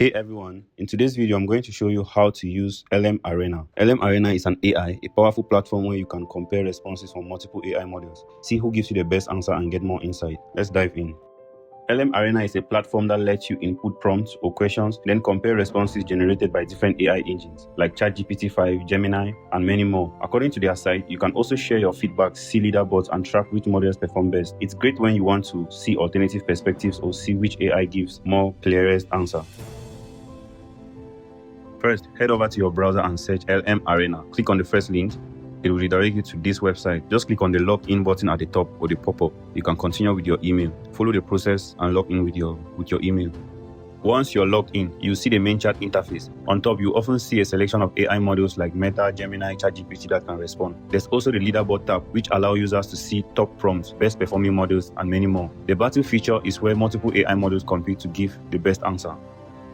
Hey everyone, in today's video I'm going to show you how to use LMArena. LMArena is an AI, a powerful platform where you can compare responses from multiple AI models, see who gives you the best answer and get more insight. Let's dive in. LMArena is a platform that lets you input prompts or questions, then compare responses generated by different AI engines like ChatGPT 5, Gemini, and many more. According to their site, you can also share your feedback, see leaderboards, and track which models perform best. It's great when you want to see alternative perspectives or see which AI gives more clearest answer. First, head over to your browser and search LMArena. Click on the first link. It will redirect you to this website. Just click on the login button at the top or the pop-up. You can continue with your email. Follow the process and log in with your email. Once you're logged in, you'll see the main chat interface. On top, you often see a selection of AI models like Meta, Gemini, ChatGPT that can respond. There's also the Leaderboard tab, which allows users to see top prompts, best performing models, and many more. The battle feature is where multiple AI models compete to give the best answer.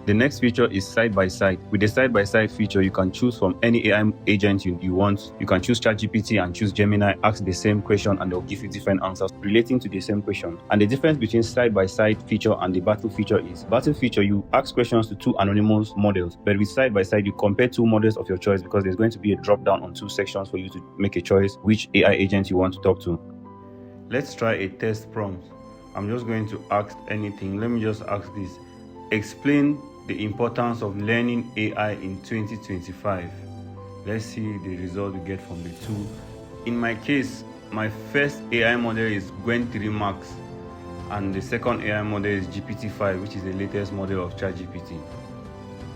The next feature is side-by-side. With the side-by-side feature, you can choose from any AI agent you want. You can choose ChatGPT and choose Gemini, ask the same question, and they'll give you different answers relating to the same question. And the difference between side-by-side feature and the battle feature is, battle feature, you ask questions to two anonymous models, but with side-by-side, you compare two models of your choice because there's going to be a drop-down on two sections for you to make a choice which AI agent you want to talk to. Let's try a test prompt. I'm just going to ask anything. Let me just ask this. Explain the importance of learning AI in 2025. Let's see the result we get from the two. In my case, my first AI model is Gwen 3 Max, and the second AI model is GPT-5, which is the latest model of ChatGPT.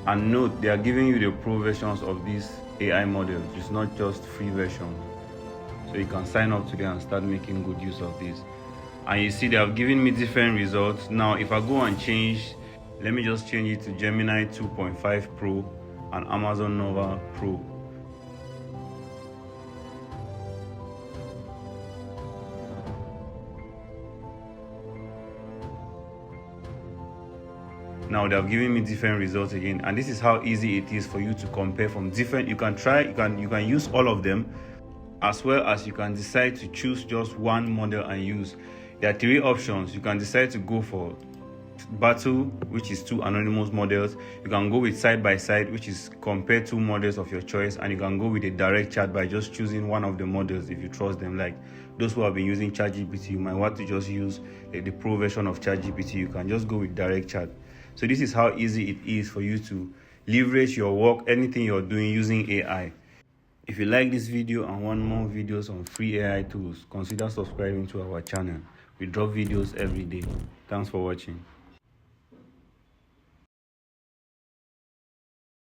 And note, they are giving you the pro versions of these AI models. It's not just free version. So you can sign up today and start making good use of this. And you see they have given me different results. Now, if I go and change, let me just change it to Gemini 2.5 Pro and Amazon Nova Pro. Now they have given me different results again, and this is how easy it is for you to compare from different. You can use all of them, as well as you can decide to choose just one model and use. There are three options. You can decide to go for battle, which is two anonymous models. You can go with side-by-side, which is compare two models of your choice, and you can go with a direct chat by just choosing one of the models if you trust them. Like those who have been using ChatGPT, you might want to just use the pro version of ChatGPT. You can just go with direct chat. So this is how easy it is for you to leverage your work, anything you're doing using AI. If you like this video and want more videos on free AI tools, consider subscribing to our channel. We drop videos every day. Thanks for watching.